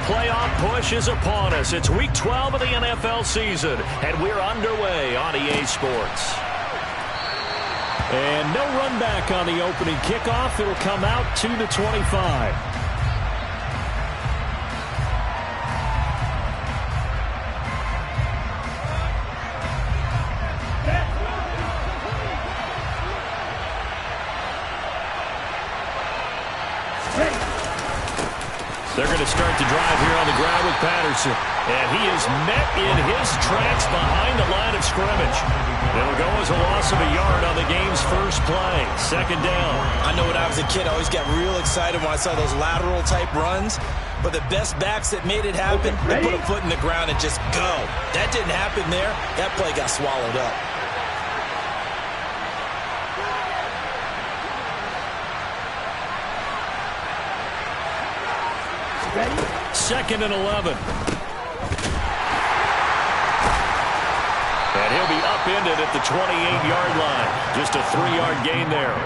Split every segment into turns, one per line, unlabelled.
playoff push is upon us. It's Week 12 of the NFL season, and we're underway on EA Sports. And no run back on the opening kickoff. It'll come out to the 25. They're going to start the drive here on the ground with Patterson. And he is met in his tracks behind the line of scrimmage. It'll go as a loss of a yard on the game's first play. Second down.
I know when I was a kid, I always got real excited when I saw those lateral type runs. But the best backs that made it happen, they put a foot in the ground and just go. That didn't happen there. That play got swallowed up.
Second and 11. And he'll be upended at the 28-yard line. Just a 3-yard gain there.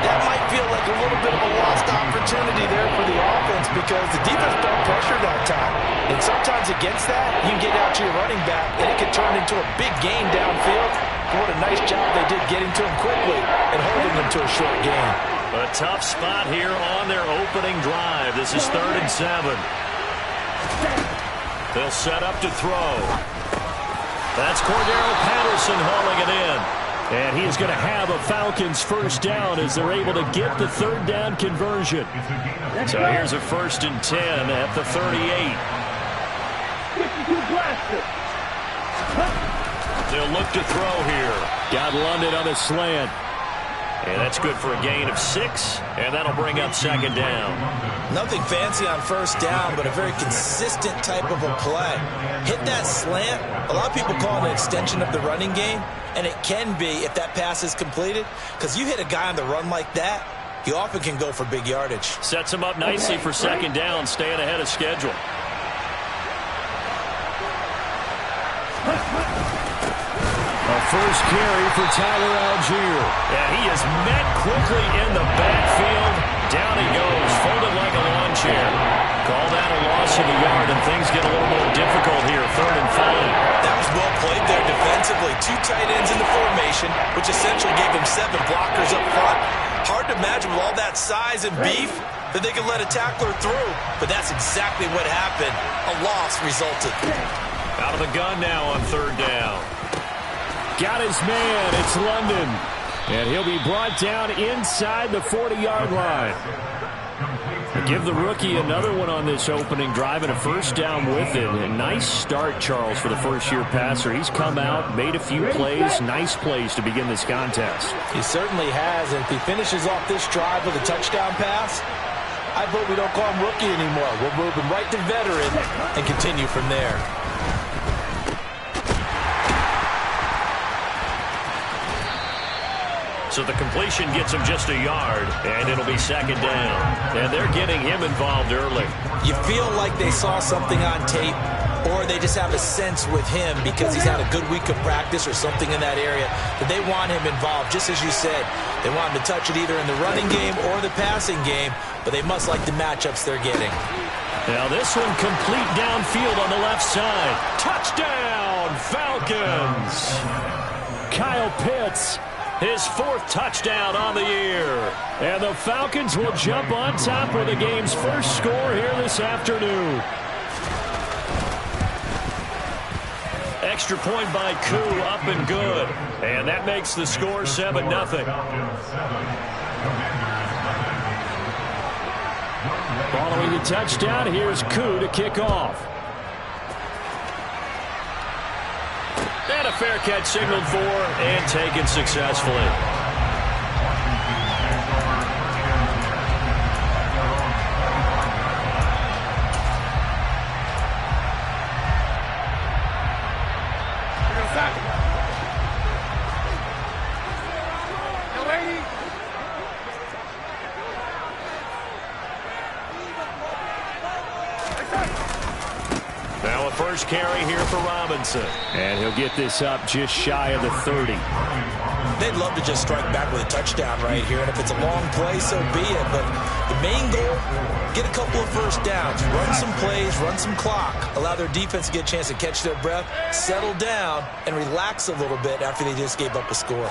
That might feel like a little bit of a lost opportunity there for the offense because the defense brought pressure that time. And sometimes against that, you can get out to your running back, and it can turn into a big gain downfield. What a nice job they did getting to him quickly and holding him to a short gain.
A tough spot here on their opening drive. This is 3rd and 7. They'll set up to throw. That's Cordero Patterson hauling it in. And he is going to have a Falcons first down as they're able to get the 3rd down conversion. So here's a 1st and 10 at the 38. They'll look to throw here. Got London on a slant. And that's good for a gain of 6, and that'll bring up 2nd down.
Nothing fancy on 1st down, but a very consistent type of a play. Hit that slant. A lot of people call it an extension of the running game, and it can be if that pass is completed, because you hit a guy on the run like that, he often can go for big yardage.
Sets him up nicely for 2nd down, staying ahead of schedule. A first carry for Tyler Algier. And he is met quickly in the backfield. Down he goes, folded like a lawn chair. Call that a loss of a yard, and things get a little more difficult here. 3rd and 5.
That was well played there defensively. 2 tight ends in the formation, which essentially gave them 7 blockers up front. Hard to imagine with all that size and beef that they could let a tackler through. But that's exactly what happened. A loss resulted.
Out of the gun now on 3rd down. Got his man. It's London. And he'll be brought down inside the 40-yard line. Give the rookie another one on this opening drive and a first down with it. A nice start, Charles, for the first-year passer. He's come out, made a few plays, nice plays to begin this contest.
He certainly has. And if he finishes off this drive with a touchdown pass, I vote we don't call him rookie anymore. We'll move him right to veteran and continue from there.
So the completion gets him just a yard, and it'll be 2nd down. And they're getting him involved early.
You feel like they saw something on tape, or they just have a sense with him because he's had a good week of practice or something in that area that they want him involved. Just as you said, they want him to touch it either in the running game or the passing game, but they must like the matchups they're getting.
Now this one complete downfield on the left side. Touchdown, Falcons! Kyle Pitts. His 4th touchdown on the year. And the Falcons will jump on top with the game's first score here this afternoon. Extra point by Koo, up and good. And that makes the score 7-0. Following the touchdown, here's Koo to kick off. And a fair catch signaled for and taken successfully. Now a first carry here for Robinson. And he'll get this up just shy of the 30.
they'd love to just strike back with a touchdown right here. And if it's a long play, so be it. But the main goal, get a couple of first downs, run some plays, run some clock, allow their defense to get a chance to catch their breath, settle down, and relax a little bit after they just gave up a score.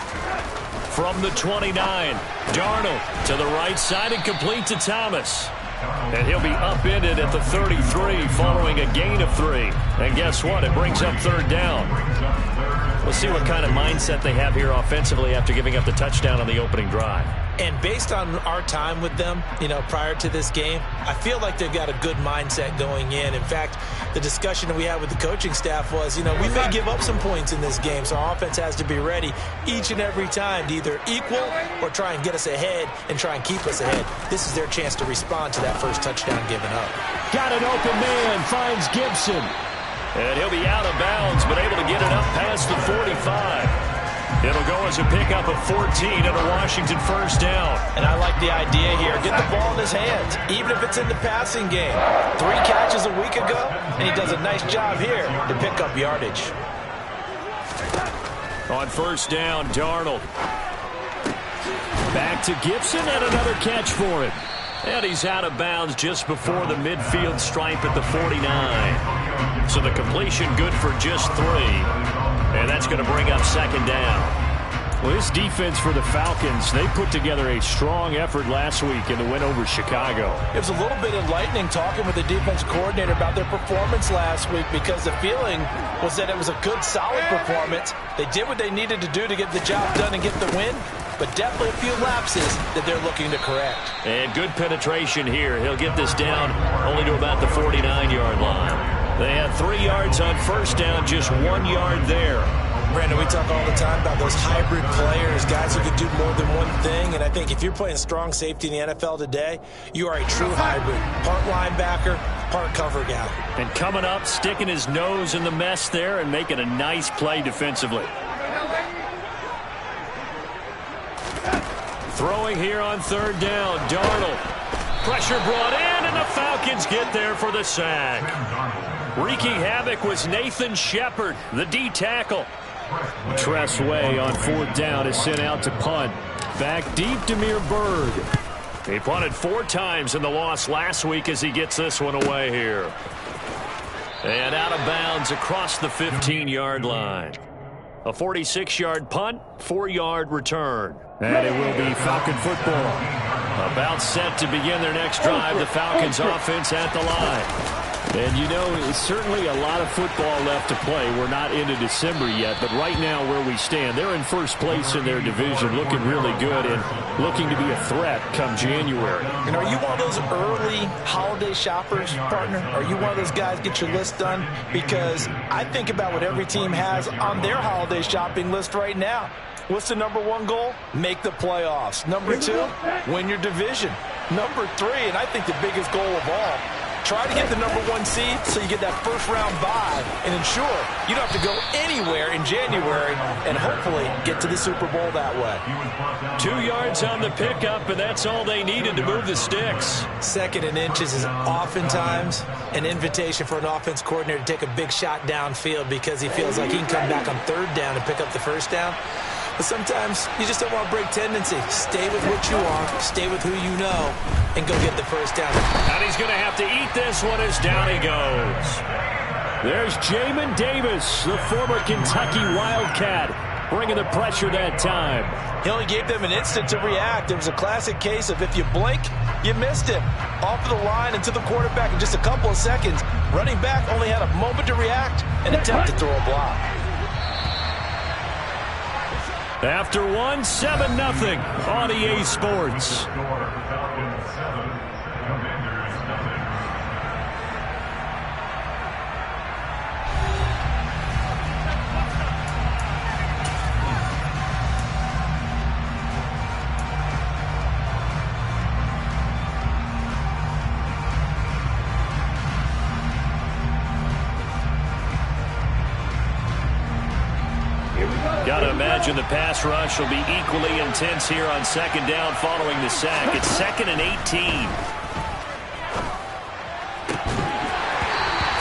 From the 29, Darnold to the right side and complete to Thomas. And he'll be upended at the 33 following a gain of 3. And guess what? It brings up third down. We'll see what kind of mindset they have here offensively after giving up the touchdown on the opening drive.
And based on our time with them, prior to this game, I feel like they've got a good mindset going in. In fact, the discussion that we had with the coaching staff was, we may give up some points in this game, so our offense has to be ready each and every time to either equal or try and get us ahead and try and keep us ahead. This is their chance to respond to that first touchdown given up.
Got an open man, finds Gibson. And he'll be out of bounds, but able to get it up past the 45. It'll go as a pickup of 14 and a Washington first down.
And I like the idea here. Get the ball in his hands, even if it's in the passing game. 3 catches a week ago, and he does a nice job here to pick up yardage.
On first down, Darnold. Back to Gibson, and another catch for him. And he's out of bounds just before the midfield stripe at the 49. So the completion good for just 3. And that's going to bring up second down. Well, this defense for the Falcons, they put together a strong effort last week in the win over Chicago.
It was a little bit enlightening talking with the defense coordinator about their performance last week because the feeling was that it was a good, solid performance. They did what they needed to do to get the job done and get the win, but definitely a few lapses that they're looking to correct.
And good penetration here. He'll get this down only to about the 49-yard line. They had 3 yards on first down, just 1 yard there.
Brandon, we talk all the time about those hybrid players, guys who can do more than one thing. And I think if you're playing strong safety in the NFL today, you are a true hybrid. Part linebacker, part cover guy.
And coming up, sticking his nose in the mess there and making a nice play defensively. Throwing here on third down, Darnold. Pressure brought in, and the Falcons get there for the sack. Wreaking havoc was Nathan Shepard, the D tackle. Tress Way on fourth down is sent out to punt. Back deep, Demir Berg. He punted 4 times in the loss last week as he gets this one away here. And out of bounds across the 15-yard line. A 46-yard punt, 4-yard return. And it will be Falcon football. About set to begin their next drive. The Falcons offense at the line. And it's certainly a lot of football left to play. We're not into December yet, but right now where we stand, they're in first place in their division, looking really good and looking to be a threat come January.
And are you one of those early holiday shoppers, partner? Are you one of those guys get your list done? Because I think about what every team has on their holiday shopping list right now. What's the number 1 goal? Make the playoffs. Number 2, win your division. Number 3, and I think the biggest goal of all, try to get the number 1 seed so you get that first-round bye and ensure you don't have to go anywhere in January and hopefully get to the Super Bowl that way.
2 yards on the pickup, and that's all they needed to move the sticks.
2nd and inches is oftentimes an invitation for an offense coordinator to take a big shot downfield because he feels like he can come back on third down and pick up the first down. But sometimes you just don't want to break tendency. Stay with what you are, stay with who you know, and go get the first down.
And he's going to have to eat this one as down he goes. There's Jamin Davis, the former Kentucky Wildcat, bringing the pressure that time.
He only gave them an instant to react. It was a classic case of if you blink, you missed him. Off of the line and to the quarterback in just a couple of seconds. Running back only had a moment to react and attempt to throw a block.
After 1, 7-0 on EA Sports. Got to imagine the pass rush will be equally intense here on second down following the sack. It's 2nd and 18.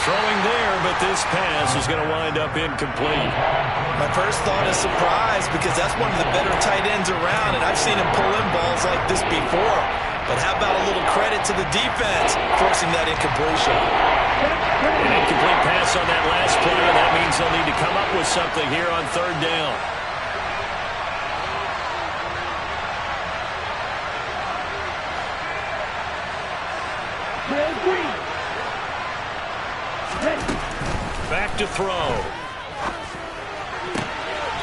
Throwing there, but this pass is going to wind up incomplete.
My first thought is surprise because that's one of the better tight ends around, and I've seen him pull in balls like this before. But how about a little credit to the defense forcing that incompletion?
An incomplete pass on that last play, and that means they'll need to come up with something here on third down. Back to throw.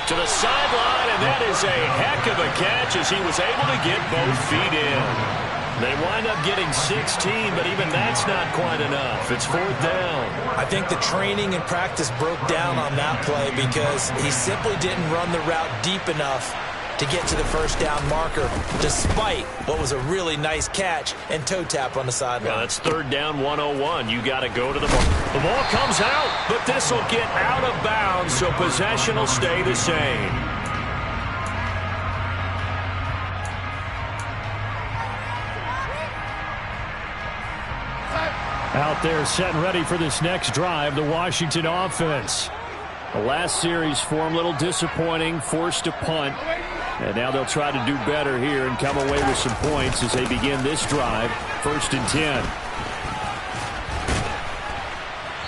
To the sideline, and that is a heck of a catch as he was able to get both feet in. They wind up getting 16, but even that's not quite enough. It's fourth down.
I think the training and practice broke down on that play because he simply didn't run the route deep enough to get to the first down marker, despite what was a really nice catch and toe tap on the sideline.
Yeah, that's third down 101. You got to go to the ball. The ball comes out, but this will get out of bounds, so possession will stay the same. Out there set and ready for this next drive, the Washington offense. The last series for them, a little disappointing, forced a punt. And now they'll try to do better here and come away with some points as they begin this drive. 1st and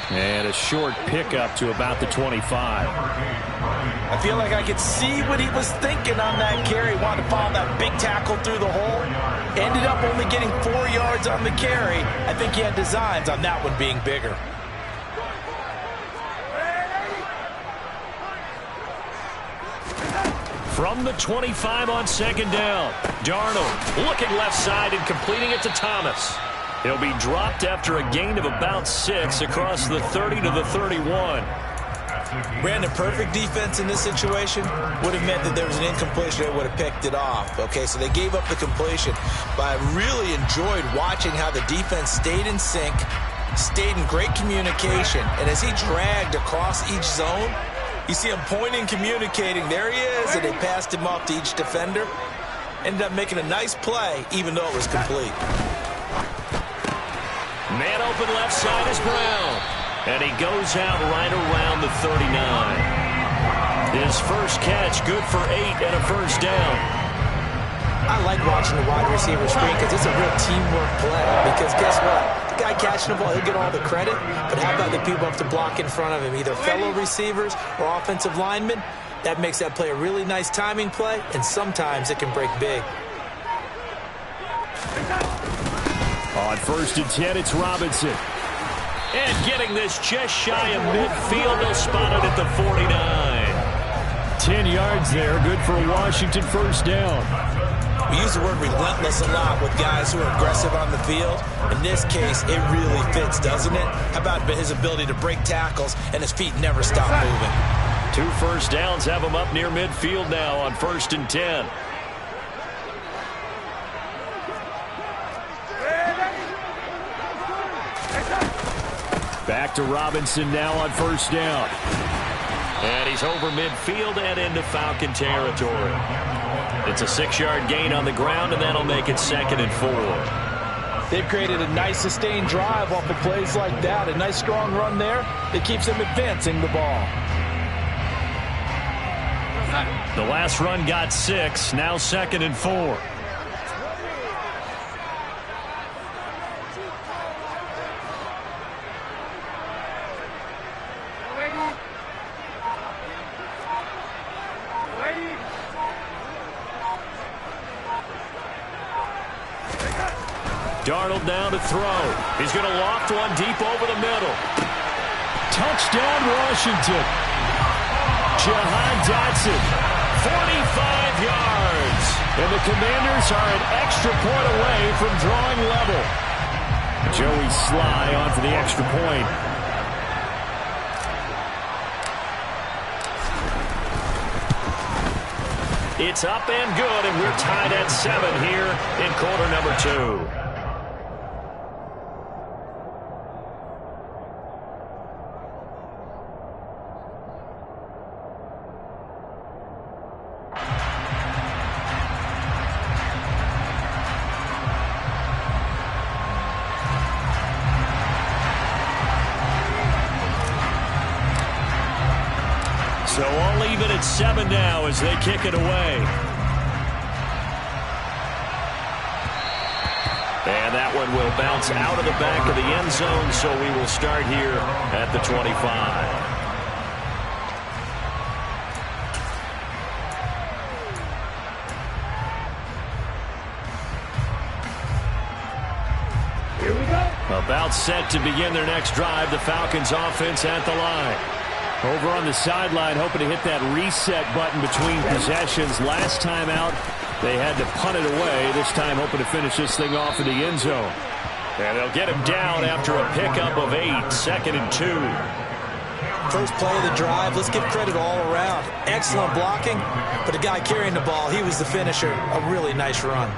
10. And a short pickup to about the 25.
I feel like I could see what he was thinking on that carry. Wanted to follow that big tackle through the hole. Ended up only getting 4 yards on the carry. I think he had designs on that one being bigger.
From the 25 on 2nd down, Darnold looking left side and completing it to Thomas. He'll be dropped after a gain of about 6 across the 30 to the 31.
Brandon, perfect defense in this situation would have meant that there was an incompletion. They would have picked it off. Okay, so they gave up the completion. But I really enjoyed watching how the defense stayed in sync, stayed in great communication. And as he dragged across each zone, you see him pointing, communicating. There he is, and they passed him off to each defender. Ended up making a nice play, even though it was complete.
Man open left side is Brown. And he goes out right around the 39. His first catch, good for 8 and a first down.
I like watching the wide receiver screen because it's a real teamwork play. Because guess what? The guy catching the ball, he'll get all the credit. But how about the people have to block in front of him, either fellow receivers or offensive linemen? That makes that play a really nice timing play, and sometimes it can break big.
On 1st and 10, it's Robinson. And getting this just shy of midfield, they'll spot it at the 49. 10 yards there, good for a Washington first down.
We use the word relentless a lot with guys who are aggressive on the field. In this case, it really fits, doesn't it? How about his ability to break tackles and his feet never stop moving?
2 first downs have him up near midfield now on 1st and 10. Back to Robinson now on 1st down. And he's over midfield and into Falcon territory. It's a 6-yard gain on the ground, and that'll make it 2nd and 4.
They've created a nice sustained drive off of plays like that. A nice strong run there that keeps them advancing the ball.
The last run got 6, now 2nd and 4. Darnold down to throw. He's going to loft one deep over the middle. Touchdown, Washington. Jahan Dotson, 45 yards. And the Commanders are an extra point away from drawing level. Joey Sly on for the extra point. It's up and good, and we're tied at 7 here in quarter number 2. So all even at 7 now as they kick it away. And that one will bounce out of the back of the end zone, so we will start here at the 25. About set to begin their next drive, the Falcons offense at the line. Over on the sideline, hoping to hit that reset button between possessions. Last time out, they had to punt it away. This time, hoping to finish this thing off in the end zone. And they'll get him down after a pickup of 8, 2nd and 2.
First play of the drive, let's give credit all around. Excellent blocking, but the guy carrying the ball, he was the finisher. A really nice run.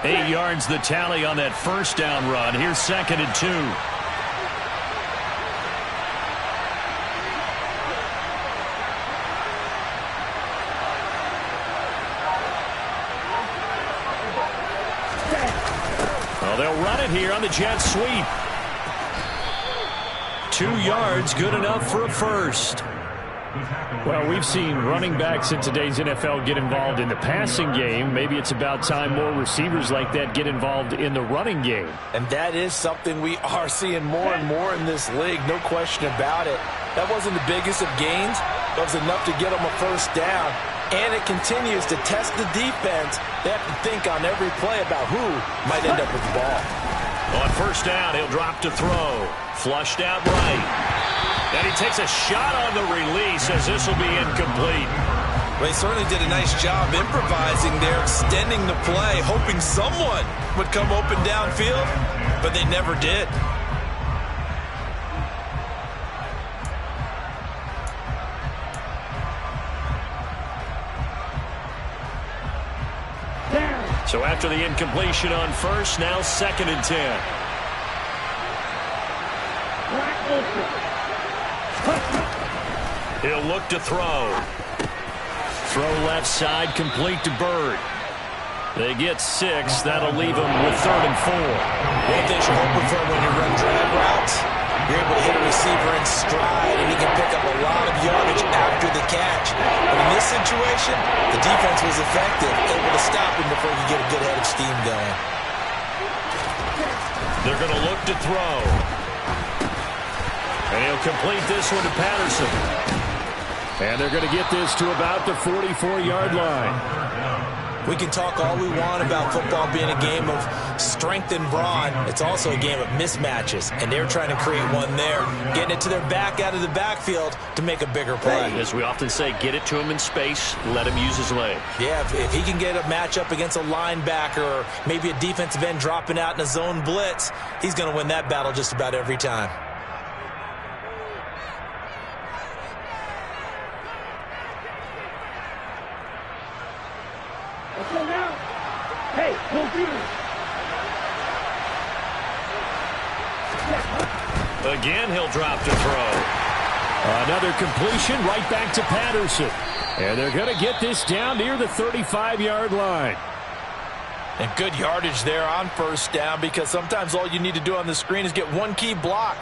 8 yards the tally on that first down run. Here's 2nd and 2. Well, they'll run it here on the jet sweep. 2 yards, good enough for a first. Well, we've seen running backs in today's NFL get involved in the passing game. Maybe it's about time more receivers like that get involved in the running game.
And that is something we are seeing more and more in this league, no question about it. That wasn't the biggest of gains, but it was enough to get them a first down. And it continues to test the defense. They have to think on every play about who might end up with the ball.
On first down, he'll drop to throw. Flushed out right. And he takes a shot on the release as this will be incomplete.
Well, he certainly did a nice job improvising there, extending the play, hoping someone would come open downfield, but they never did.
So after the incompletion on first, now 2nd and 10. He'll look to throw. Throw left side, complete to Bird. They get 6. That'll leave them with 3rd and 4.
One thing you're hoping for when you run drag routes, you're able to hit a receiver in stride, and he can pick up a lot of yardage after the catch. But in this situation, the defense was effective, able to stop him before he could get a good head of steam going.
They're going to look to throw. And he'll complete this one to Patterson. And they're going to get this to about the 44-yard line.
We can talk all we want about football being a game of strength and brawn. It's also a game of mismatches, and they're trying to create one there, getting it to their back out of the backfield to make a bigger play.
As we often say, get it to him in space, let him use his leg.
Yeah, if he can get a matchup against a linebacker or maybe a defensive end dropping out in a zone blitz, he's going to win that battle just about every time.
Again, he'll drop to throw. Another completion right back to Patterson. And they're going to get this down near the 35-yard line.
And good yardage there on first down, because sometimes all you need to do on the screen is get one key block.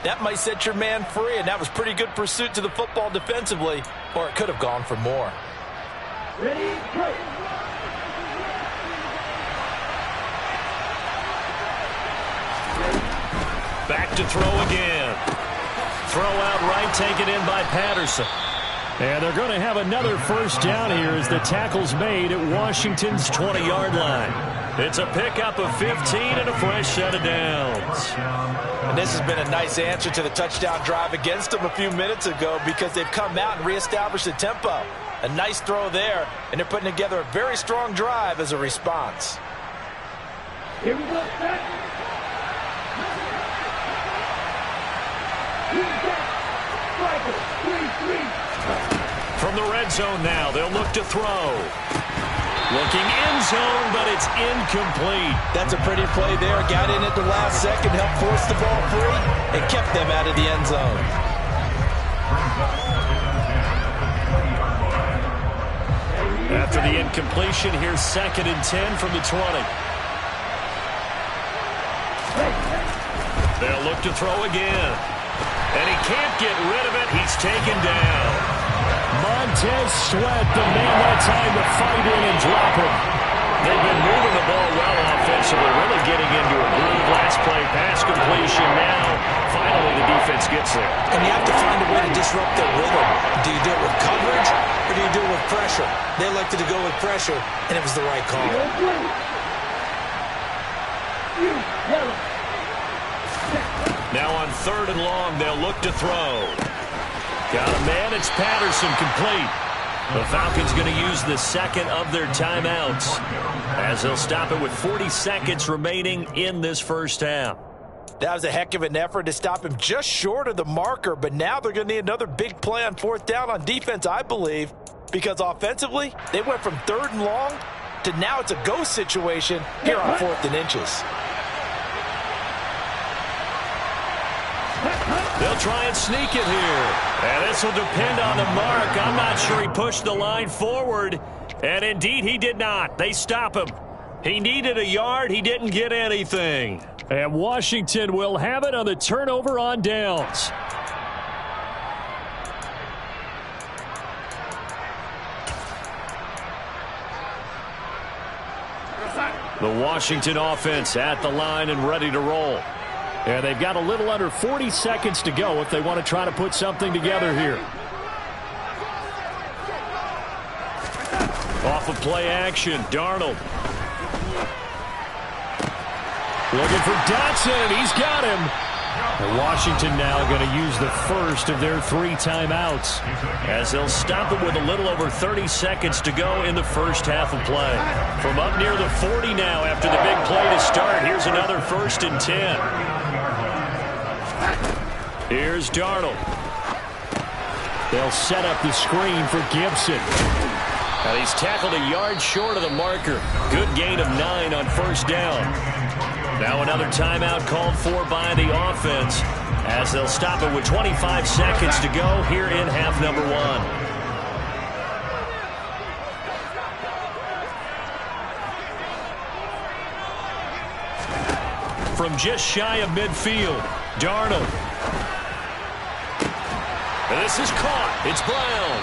That might set your man free, and that was pretty good pursuit to the football defensively, or it could have gone for more.
Ready, go.
Back to throw again. Throw out right, taken in by Patterson. And they're going to have another first down here as the tackle's made at Washington's 20-yard line. It's a pickup of 15 and a fresh set of downs.
And this has been a nice answer to the touchdown drive against them a few minutes ago, because they've come out and reestablished the tempo. A nice throw there, and they're putting together a very strong drive as a response.
Here we go, set.
From the red zone now, they'll look to throw. Looking end zone, but it's incomplete.
That's a pretty play there. Got in at the last second, helped force the ball free, and kept them out of the end zone.
After the incompletion, here's 2nd and 10 from the 20. They'll look to throw again. And he can't get rid of it. He's taken down. Montez Sweat, the man that time to fight in and drop him. They've been moving the ball well offensively, really getting into a groove. Last play, pass completion. Now, finally, the defense gets there.
And you have to find a way to disrupt their rhythm. Do you do it with coverage, or do you do it with pressure? They elected to go with pressure, and it was the right call.
Now on 3rd and long, they'll look to throw. Got a man. It's Patterson, complete. The Falcons going to use the second of their timeouts as they'll stop it with 40 seconds remaining in this first half.
That was a heck of an effort to stop him just short of the marker, but now they're going to need another big play on 4th down on defense, I believe, because offensively, they went from 3rd and long to now it's a go situation here on 4th and inches.
They'll try and sneak it here. And this will depend on the mark. I'm not sure he pushed the line forward. And indeed, he did not. They stop him. He needed a yard. He didn't get anything. And Washington will have it on the turnover on downs. The Washington offense at the line and ready to roll. And they've got a little under 40 seconds to go if they want to try to put something together here. Off of play action, Darnold. Looking for Dotson, and he's got him. And Washington now going to use the first of their 3 timeouts as they'll stop it with a little over 30 seconds to go in the first half of play. From up near the 40 now after the big play to start, here's another 1st and 10. Here's Darnold. They'll set up the screen for Gibson. And he's tackled a yard short of the marker. Good gain of 9 on 1st down. Now another timeout called for by the offense as they'll stop it with 25 seconds to go here in half number 1. From just shy of midfield, Darnold. And this is caught. It's Brown.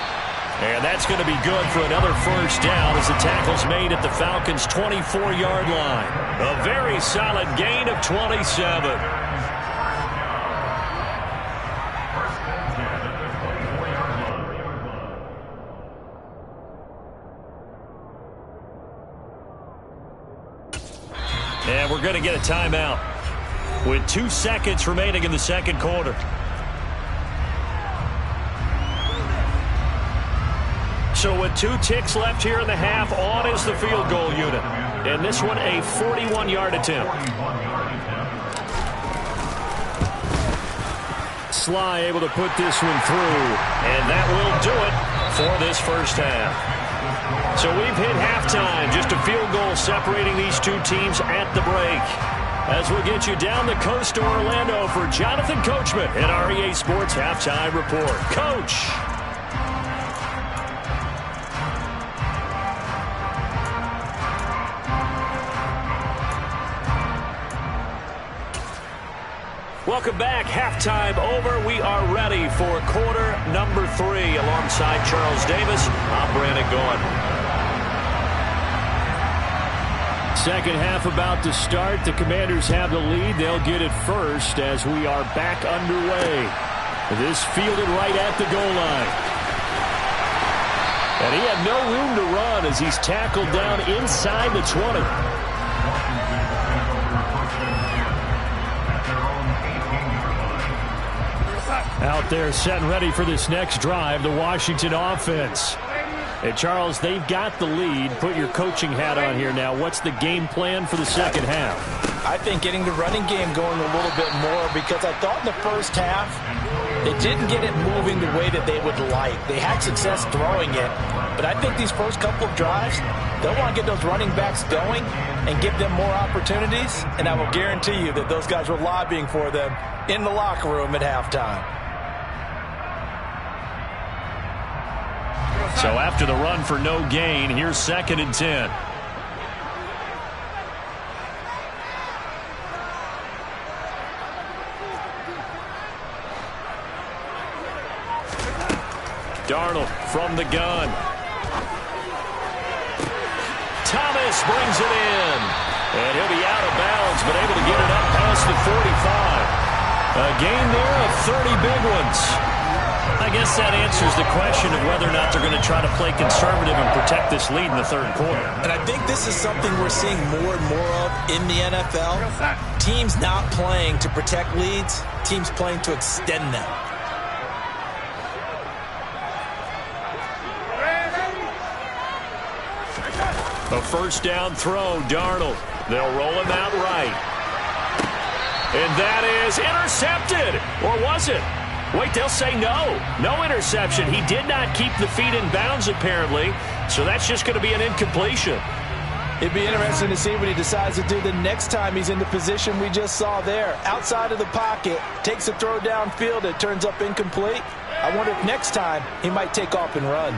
And that's going to be good for another 1st down as the tackle's made at the Falcons' 24-yard line. A very solid gain of 27. And we're going to get a timeout with 2 seconds remaining in the second quarter. So with 2 ticks left here in the half, on is the field goal unit. And this one a 41-yard attempt. Sly able to put this one through. And that will do it for this first half. So we've hit halftime. Just a field goal separating these 2 teams at the break. As we'll get you down the coast to Orlando for Jonathan Coachman at our EA Sports Halftime Report. Coach. Welcome back. Halftime over. We are ready for quarter number 3. Alongside Charles Davis, I'm Brandon Gaudin. Second half about to start. The Commanders have the lead. They'll get it first as we are back underway. This fielded right at the goal line. And he had no room to run as he's tackled down inside the 20. Out there set and ready for this next drive, the Washington offense. And Charles, they've got the lead. Put your coaching hat on here now. What's the game plan for the second half?
I think getting the running game going a little bit more, because I thought in the first half they didn't get it moving the way that they would like. They had success throwing it, but I think these first couple of drives, they'll want to get those running backs going and give them more opportunities, and I will guarantee you that those guys were lobbying for them in the locker room at halftime.
So after the run for no gain, here's 2nd and 10. Darnold from the gun. Thomas brings it in. And he'll be out of bounds, but able to get it up past the 45. A gain there of 30 big ones. I guess that answers the question of whether or not they're going to try to play conservative and protect this lead in the third quarter.
And I think this is something we're seeing more and more of in the NFL. Teams not playing to protect leads, teams playing to extend them.
A first down throw, Darnold. They'll roll him out right. And that is intercepted. Or was it? Wait, they'll say no. No interception. He did not keep the feet in bounds, apparently. So that's just going to be an incompletion.
It'd be interesting to see what he decides to do the next time he's in the position we just saw there. Outside of the pocket, takes a throw downfield, it turns up incomplete. I wonder if next time he might take off and run.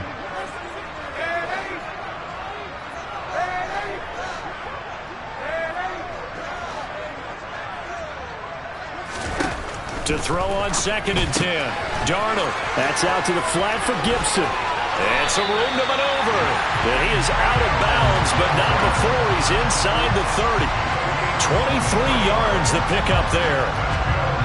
To throw on 2nd and 10. Darnold. That's out to the flat for Gibson. And some room to maneuver. And he is out of bounds, but not before he's inside the 30. 23 yards the pickup there.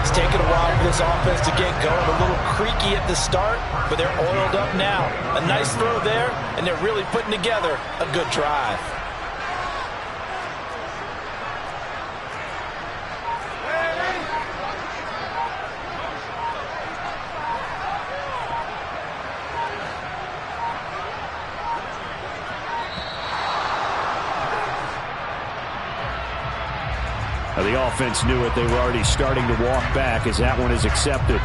It's taken a while for this offense to get going. A little creaky at the start, but they're oiled up now. A nice throw there, and they're really putting together a good drive.
The offense knew it. They were already starting to walk back as that one is accepted.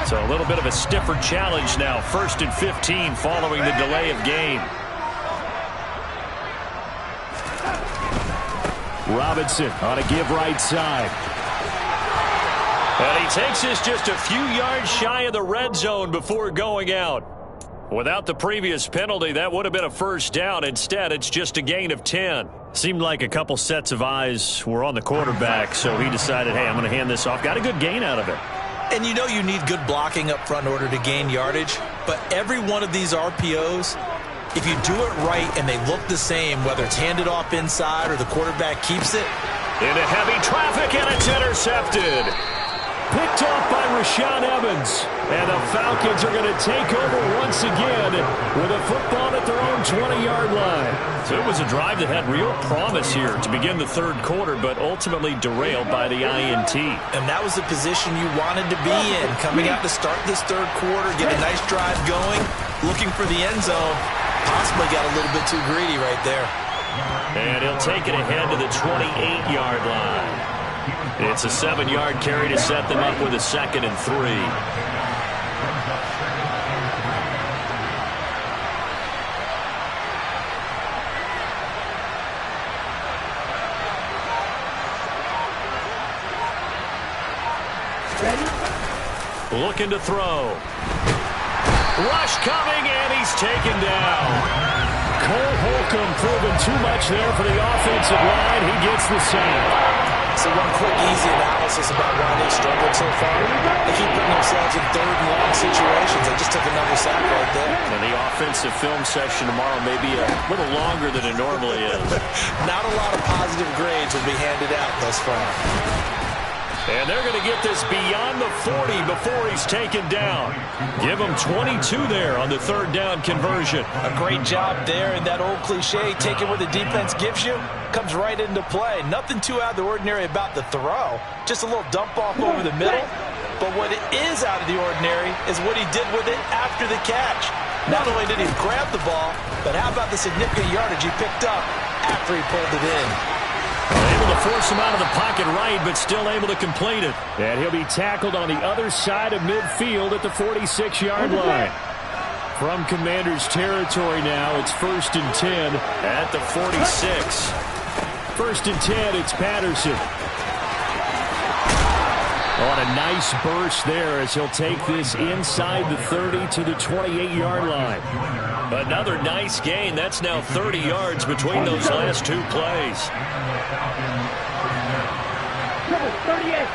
So a little bit of a stiffer challenge now. 1st and 15 following the delay of game. Robinson on a give right side. And he takes this just a few yards shy of the red zone before going out. Without the previous penalty, that would have been a first down. Instead, it's just a gain of 10. Seemed like a couple sets of eyes were on the quarterback, so he decided, hey, I'm going to hand this off. Got a good gain out of it.
And you know you need good blocking up front in order to gain yardage, but every one of these RPOs, if you do it right and they look the same, whether it's handed off inside or the quarterback keeps it.
Into heavy traffic, and it's intercepted. Picked off by Rashaan Evans. And the Falcons are going to take over once again with a football at their own 20-yard line. So it was a drive that had real promise here to begin the third quarter, but ultimately derailed by the INT.
And that was the position you wanted to be in. Coming out to start this third quarter, get a nice drive going, looking for the end zone. Possibly got a little bit too greedy right there.
And he'll take it ahead to the 28-yard line. It's a 7-yard carry to set them up with a 2nd and 3. Looking to throw. Rush coming, and he's taken down. Cole Holcomb proving too much there for the offensive line. He gets the sack.
So one quick, easy analysis about why they struggled so far. They keep putting themselves in 3rd and long situations. They just took another sack right there.
And the offensive film session tomorrow may be a little longer than it normally is.
Not a lot of positive grades will be handed out thus far.
And they're going to get this beyond the 40 before he's taken down. Give him 22 there on the 3rd down conversion.
A great job there, and that old cliche, take it where the defense gives you, comes right into play. Nothing too out of the ordinary about the throw. Just a little dump off over the middle. But what is out of the ordinary is what he did with it after the catch. Not only did he grab the ball, but how about the significant yardage he picked up after he pulled it in.
Able to force him out of the pocket right, but still able to complete it. And he'll be tackled on the other side of midfield at the 46-yard line. From Commanders territory now, it's 1st and 10 at the 46. 1st and 10, it's Patterson. On a nice burst there as he'll take this inside the 30 to the 28-yard line. Another nice gain. That's now 30 yards between those last two plays.
Number 38.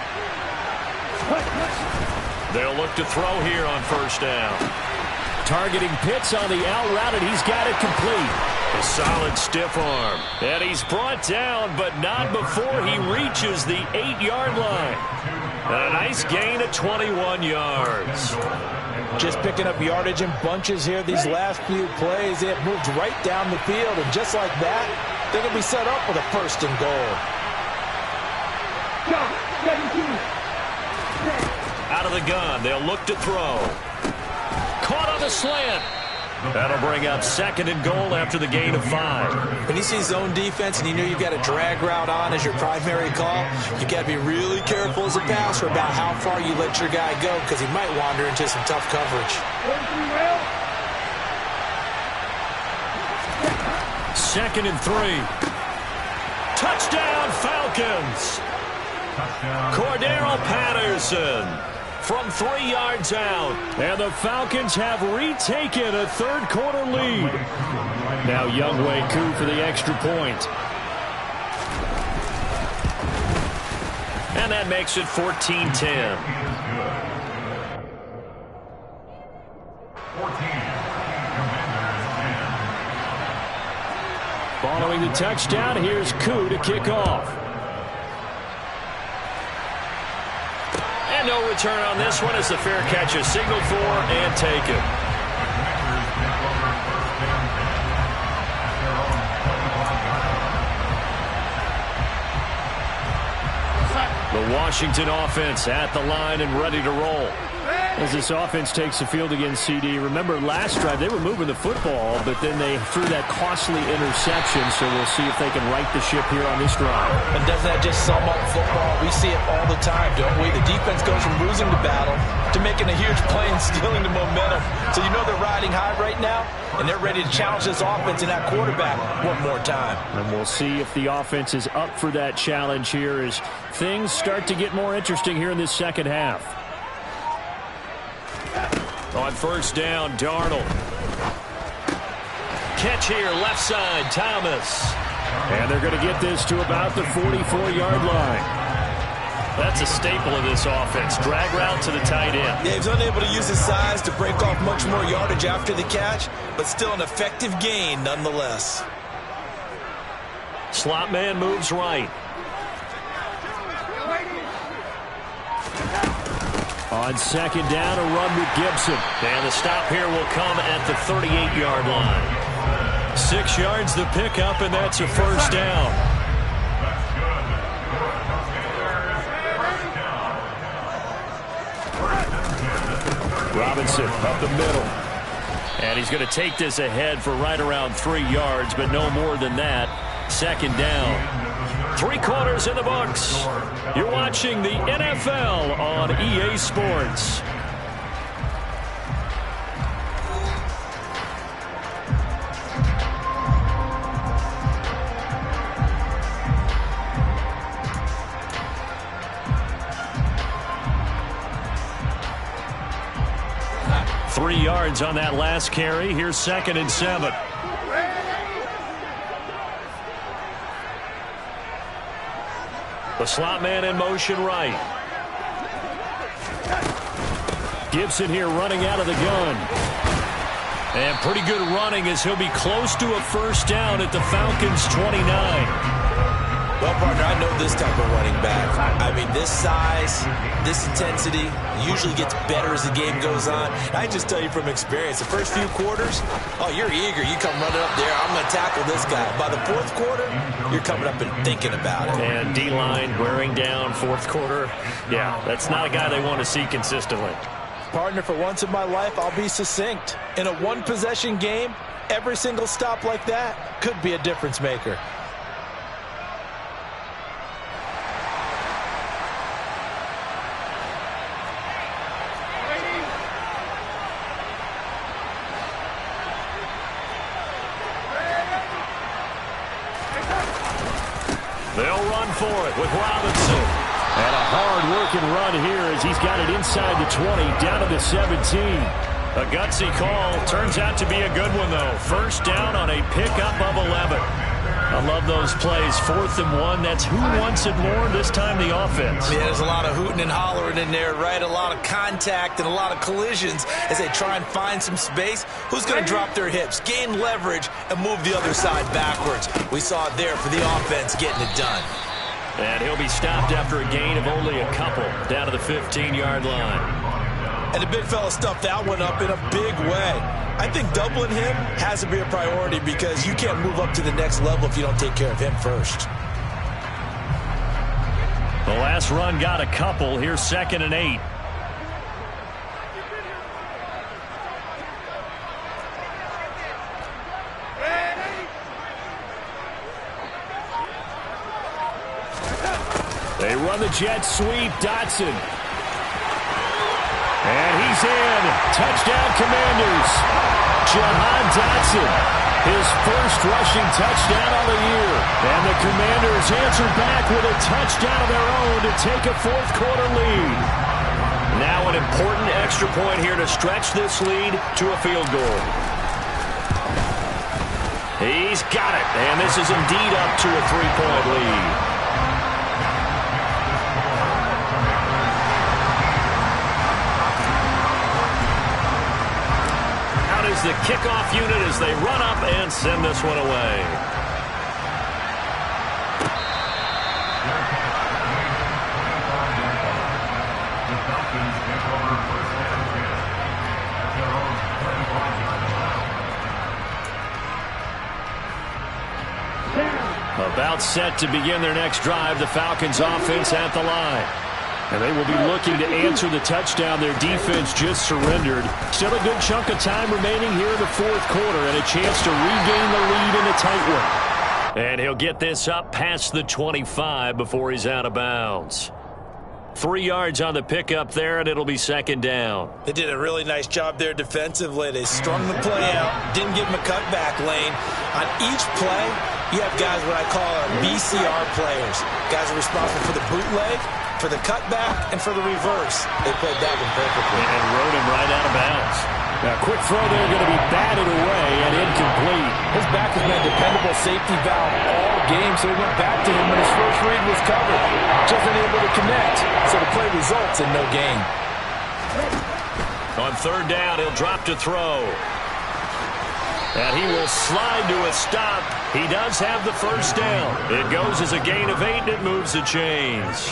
They'll look to throw here on first down. Targeting Pitts on the out route, and he's got it complete. A solid stiff arm. And he's brought down, but not before he reaches the 8-yard line. A nice gain of 21 yards.
Just picking up yardage in bunches here these last few plays. They have moved right down the field, and just like that, they're going to be set up with a first and goal.
Out of the gun, they'll look to throw. Caught on the slant. That'll bring up second and goal after the gain of 5.
When you see zone defense and you know you've got a drag route on as your primary call, you got to be really careful as a passer about how far you let your guy go, because he might wander into some tough coverage.
Second and 3. Touchdown, Falcons. Cordero Patterson from 3 yards out. And the Falcons have retaken a third-quarter lead. Now Younghoe Koo for the extra point. And that makes it 14-10. Following the touchdown, here's Koo to kick off. And no return on this one as the fair catch is signaled for and taken. The Washington offense at the line and ready to roll. As this offense takes the field against CD, remember last drive they were moving the football, but then they threw that costly interception, so we'll see if they can right the ship here on this drive.
And doesn't that just sum up football? We see it all the time, don't we? The defense goes from losing the battle to making a huge play and stealing the momentum. So you know they're riding high right now, and they're ready to challenge this offense and that quarterback one more time. And
we'll see if the offense is up for that challenge here as things start to get more interesting here in this second half. On first down, Darnold. Catch here, left side, Thomas. And they're going to get this to about the 44-yard line. That's a staple of this offense. Drag route to the tight end.
Yeah, he's unable to use his size to break off much more yardage after the catch, but still an effective gain nonetheless.
Slot man moves right. On second down, a run with Gibson. And the stop here will come at the 38-yard line. 6 yards the pickup, and that's a first down. Robinson up the middle. And he's going to take this ahead for right around 3 yards, but no more than that. Second down. 3 quarters in the books. You're watching the NFL on EA Sports. Three yards on that last carry. Here's 2nd and 7. The slot man in motion right. Gibson here running out of the gun. And pretty good running as he'll be close to a first down at the Falcons' 29.
Well, partner, I know this type of running back. I mean, this size, this intensity usually gets better as the game goes on. I just tell you from experience, the first few quarters, oh, you're eager. You come running up there, I'm going to tackle this guy. By the 4th quarter, you're coming up and thinking about it.
And D-line wearing down 4th quarter. Yeah, that's not a guy they want to see consistently.
Partner, for once in my life, I'll be succinct. In a one-possession game, every single stop like that could be a difference maker.
They'll run for it with Robinson. And a hard-working run here as he's got it inside the 20, down to the 17. A gutsy call. Turns out to be a good one, though. First down on a pickup of 11. I love those plays. 4th and 1. That's who wants it more, this time the offense.
Yeah, there's a lot of hooting and hollering in there, right? A lot of contact and a lot of collisions as they try and find some space. Who's going to drop their hips, gain leverage, and move the other side backwards? We saw it there for the offense getting it done.
And he'll be stopped after a gain of only a couple down to the 15-yard line.
And the big fella stuffed that one up in a big way. I think doubling him has to be a priority because you can't move up to the next level if you don't take care of him first.
The last run got a couple. Here's 2nd and 8. They run the jet sweep. Dotson. And he's in. Touchdown, Commanders. Jahan Dotson, his first rushing touchdown of the year. And the Commanders answer back with a touchdown of their own to take a 4th quarter lead. Now an important extra point here to stretch this lead to a field goal. He's got it. And this is indeed up to a 3-point lead. The kickoff unit as they run up and send this one away. About set to begin their next drive, the Falcons offense at the line. And they will be looking to answer the touchdown their defense just surrendered. Still a good chunk of time remaining here in the 4th quarter and a chance to regain the lead in a tight one. And he'll get this up past the 25 before he's out of bounds. 3 yards on the pickup there, and it'll be 2nd down.
They did a really nice job there defensively. They strung the play out, didn't give him a cutback lane. On each play, you have guys what I call BCR players. Guys are responsible for the bootleg, for the cutback, and for the reverse. They played that one perfectly.
And rode him right out of bounds. Now, quick throw there, going to be batted away and incomplete.
His back has been a dependable safety valve all game, so he went back to him when his first read was covered. Just unable to connect, so the play results in no gain.
On 3rd down, he'll drop to throw. And he will slide to a stop. He does have the first down. It goes as a gain of 8, and it moves the chains.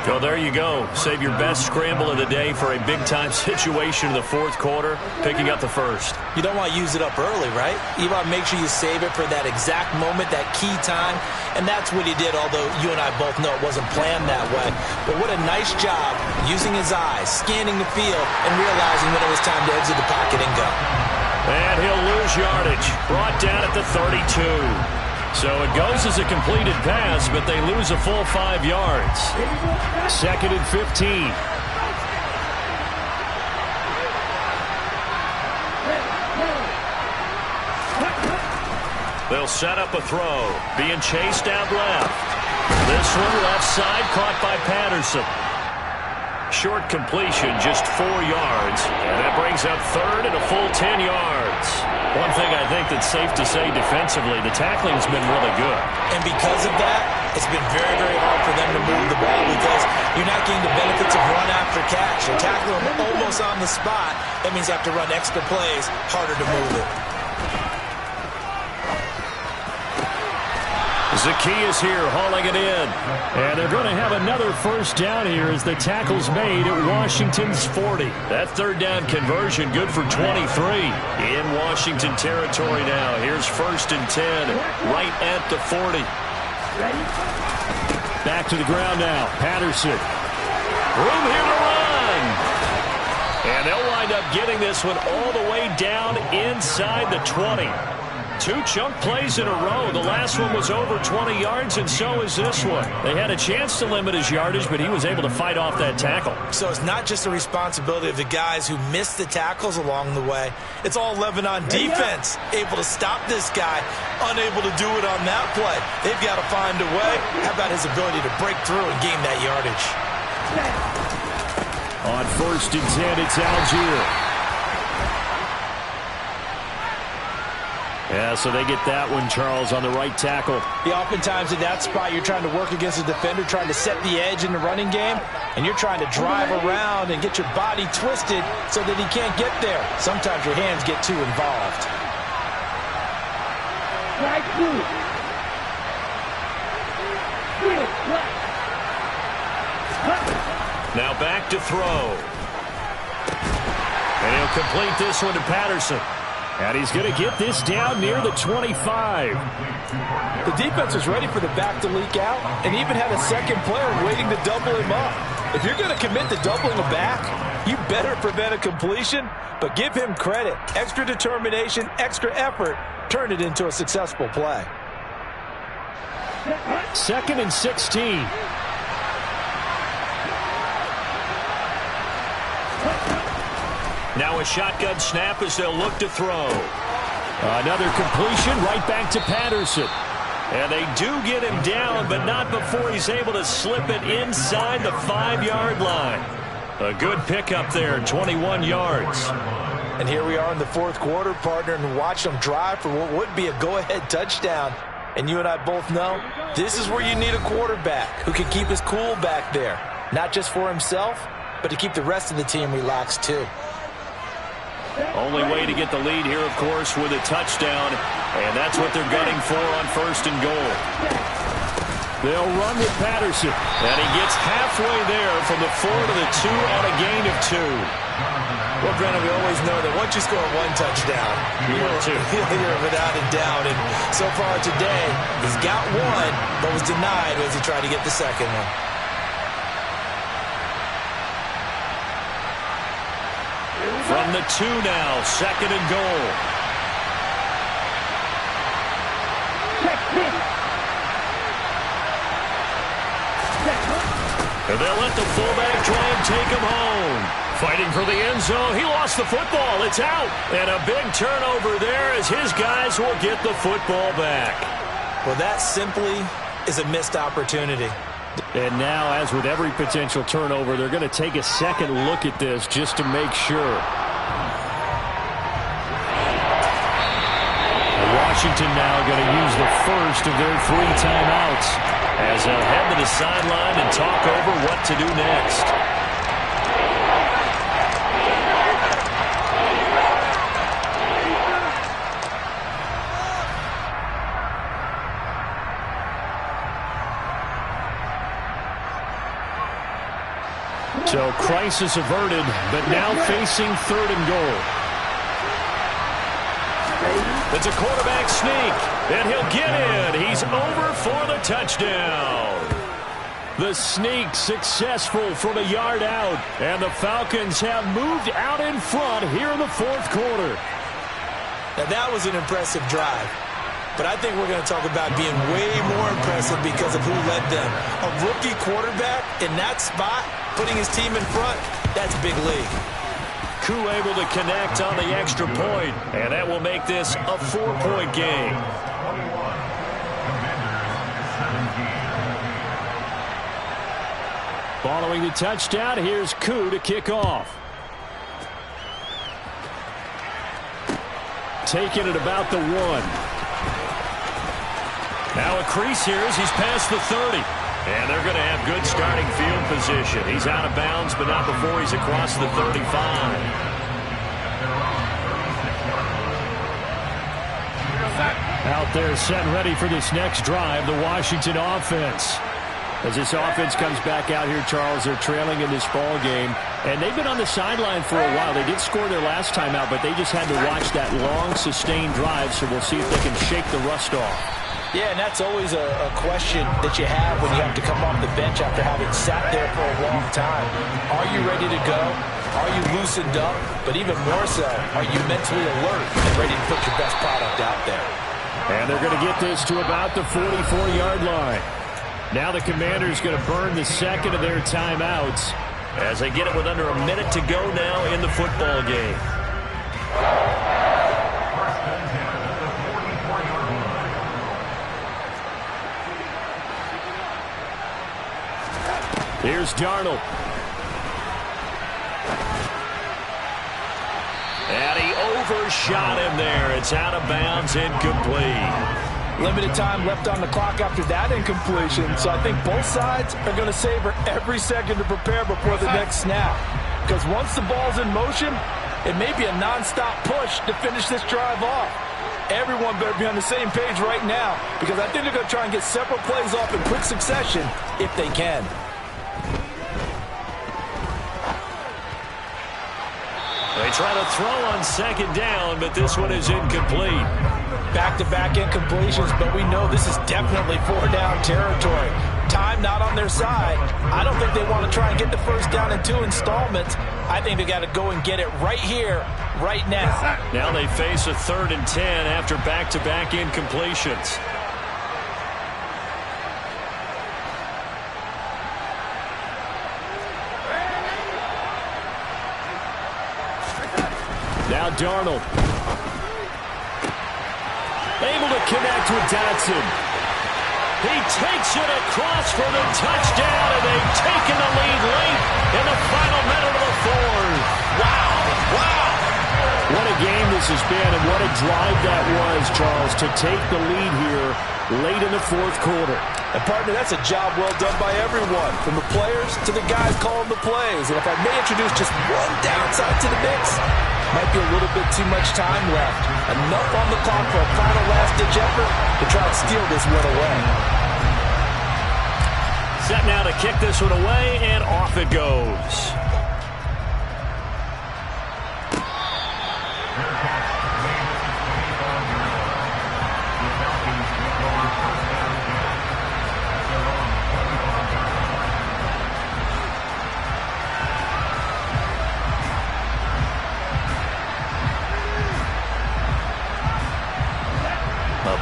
So there you go. Save your best scramble of the day for a big-time situation in the 4th quarter, picking up the first.
You don't want to use it up early, right? You want to make sure you save it for that exact moment, that key time. And that's what he did, although you and I both know it wasn't planned that way. But what a nice job using his eyes, scanning the field, and realizing when it was time to exit the pocket and go.
And he'll lose yardage. Brought down at the 32. So it goes as a completed pass, but they lose a full 5 yards. 2nd and 15. They'll set up a throw. Being chased out left. This one left side caught by Patterson. Short completion, just 4 yards. And that brings up 3rd and a full 10 yards. One thing I think that's safe to say defensively, the tackling's been really good.
And because of that, it's been very, very hard for them to move the ball because you're not getting the benefits of run after catch. You're tackling them almost on the spot. That means you have to run extra plays, harder to move it.
Zacchaeus here hauling it in. And they're going to have another first down here as the tackle's made at Washington's 40. That 3rd down conversion good for 23. In Washington territory now. Here's 1st and 10 right at the 40. Back to the ground now. Patterson. Room here to run. And they'll wind up getting this one all the way down inside the 20. 2 chunk plays in a row. The last one was over 20 yards, and so is this one. They had a chance to limit his yardage, but he was able to fight off that tackle.
So it's not just the responsibility of the guys who missed the tackles along the way. It's all 11 on defense, able to stop this guy, unable to do it on that play. They've got to find a way. How about his ability to break through and gain that yardage?
On 1st and 10, it's Algier. Yeah, so they get that one, Charles, on the right tackle.
Yeah, oftentimes in that spot, you're trying to work against a defender, trying to set the edge in the running game, and you're trying to drive around and get your body twisted so that he can't get there. Sometimes your hands get too involved.
Strike two.
Now back to throw. And he'll complete this one to Patterson. And he's going to get this down near the 25.
The defense was ready for the back to leak out and even had a second player waiting to double him up. If you're going to commit to doubling a back, you better prevent a completion, but give him credit. Extra determination, extra effort, turned it into a successful play.
2nd and 16. Now a shotgun snap as they'll look to throw. Another completion right back to Patterson. And they do get him down, but not before he's able to slip it inside the 5-yard line. A good pickup there, 21 yards.
And here we are in the fourth quarter, partner, and watch them drive for what would be a go-ahead touchdown. And you and I both know this is where you need a quarterback who can keep his cool back there. Not just for himself, but to keep the rest of the team relaxed too.
Only way to get the lead here, of course, with a touchdown. And that's what they're gunning for on 1st and goal. They'll run with Patterson. And he gets halfway there from the 4 to the 2 on a gain of 2.
Well, Brandon, we always know that once you score one touchdown, you're without a doubt. And so far today, he's got one, but was denied as he tried to get the second one.
From the 2 now, 2nd and goal. And they'll let the fullback try and take him home. Fighting for the end zone. He lost the football. It's out. And a big turnover there as his guys will get the football back.
Well, that simply is a missed opportunity.
And now, as with every potential turnover, they're going to take a second look at this just to make sure. Washington now going to use the first of their 3 timeouts as they'll head to the sideline and talk over what to do next. So crisis averted, but now facing 3rd and goal. It's a quarterback sneak, and he'll get in. He's over for the touchdown. The sneak successful from a yard out, and the Falcons have moved out in front here in the 4th quarter.
Now that was an impressive drive, but I think we're going to talk about being way more impressive because of who led them. A rookie quarterback in that spot, putting his team in front, that's big league.
Koo able to connect on the extra point, and that will make this a 4-point game. Following the touchdown, here's Koo to kick off. Taking it about the 1. Now a crease here as he's past the 30. And they're going to have good starting field position. He's out of bounds, but not before he's across the 35. Out there set ready for this next drive, the Washington offense. As this offense comes back out here, Charles, they're trailing in this ball game. And they've been on the sideline for a while. They did score their last time out, but they just had to watch that long, sustained drive. So we'll see if they can shake the rust off.
Yeah, and that's always a question that you have when you have to come off the bench after having sat there for a long time. Are you ready to go? Are you loosened up? But even more so, are you mentally alert and ready to put your best product out there?
And they're going to get this to about the 44-yard line. Now the Commanders going to burn the 2nd of their timeouts as they get it with under a minute to go now in the football game. Here's Darnold. And he overshot him there. It's out of bounds, incomplete.
Limited time left on the clock after that incompletion, so I think both sides are going to savor every second to prepare before the next snap. Because once the ball's in motion, it may be a non-stop push to finish this drive off. Everyone better be on the same page right now, because I think they're going to try and get several plays off in quick succession if they can.
They try to throw on second down, but this one is incomplete.
Back-to-back incompletions, but we know this is definitely four-down territory. Time not on their side. I don't think they want to try and get the first down in 2 installments. I think they got to go and get it right here, right now.
Now they face a 3rd and 10 after back-to-back incompletions. Now Darnold. Able to connect with Dotson. He takes it across for the touchdown, and they've taken the lead late in the final minute of the 4th. Wow. What a game this has been, and what a drive that was, Charles, to take the lead here late in the 4th quarter.
And, partner, that's a job well done by everyone, from the players to the guys calling the plays. And if I may introduce just one downside to the mix, might be a little bit too much time left. Enough on the clock for a final last-ditch effort to try and steal this one away.
Set now to kick this one away, and off it goes.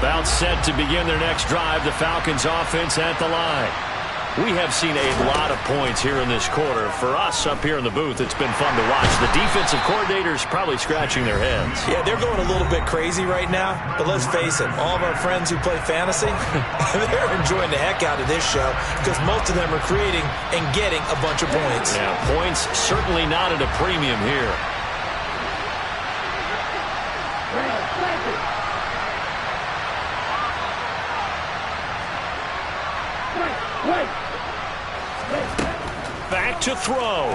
About set to begin their next drive, the Falcons offense at the line. We have seen a lot of points here in this quarter. For us up here in the booth, it's been fun to watch. The defensive coordinators probably scratching their heads.
Yeah, they're going a little bit crazy right now, but let's face it, all of our friends who play fantasy, they're enjoying the heck out of this show because most of them are creating and getting a bunch of points.
Yeah, points certainly not at a premium here. Back to throw.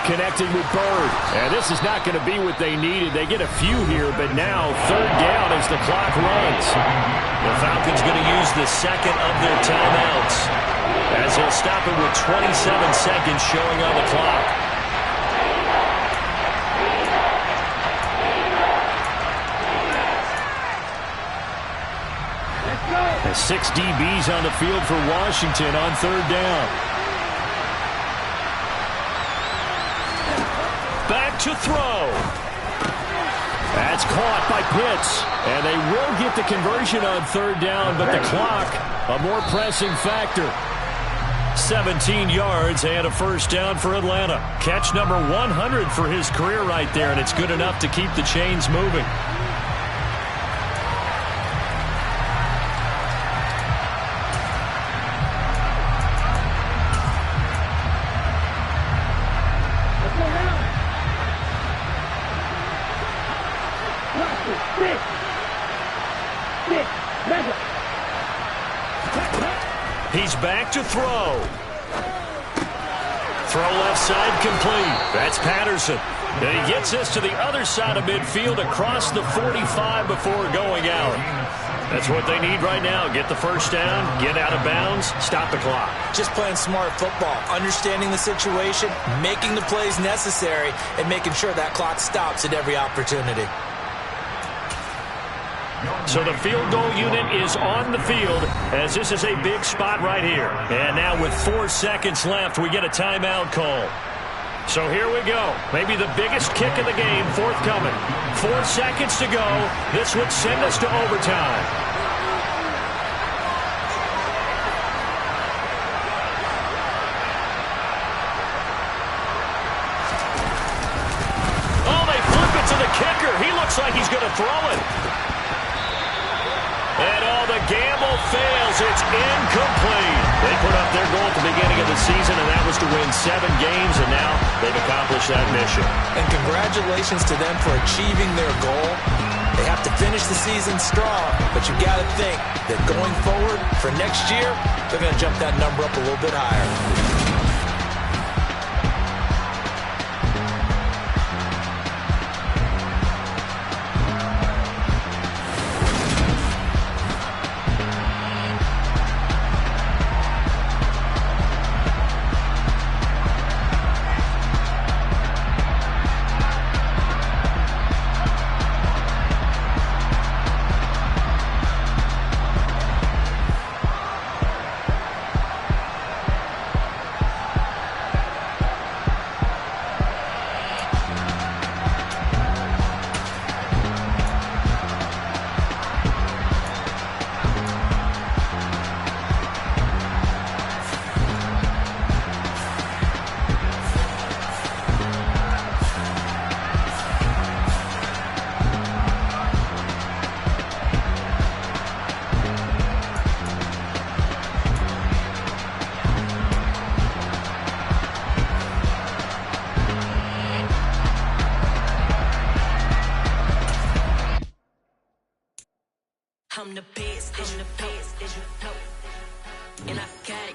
Connecting with Bird. And this is not going to be what they needed. They get a few here, but now 3rd down as the clock runs. The Falcons going to use the second of their timeouts as they'll stop it with 27 seconds showing on the clock. And 6 DBs on the field for Washington on 3rd down. Back to throw. That's caught by Pitts. And they will get the conversion on 3rd down, but the clock, a more pressing factor. 17 yards and a first down for Atlanta. Catch number 100 for his career right there, and it's good enough to keep the chains moving. He's back to throw. Throw left side complete. That's Patterson. And he gets this to the other side of midfield across the 45 before going out. That's what they need right now. Get the first down, get out of bounds, stop the clock.
Just playing smart football, understanding the situation, making the plays necessary, and making sure that clock stops at every opportunity.
So the field goal unit is on the field as this is a big spot right here. And now with 4 seconds left, we get a timeout call. So here we go. Maybe the biggest kick of the game forthcoming. 4 seconds to go. This would send us to overtime. Oh, they flip it to the kicker. He looks like he's going to throw it. And the gamble fails. It's incomplete. They put up their goal at the beginning of the season, and that was to win 7 games, and now they've accomplished that mission.
And congratulations to them for achieving their goal. They have to finish the season strong, but you got to think that going forward for next year, they're going to jump that number up a little bit higher.
I'm the best, as you know, and I got it.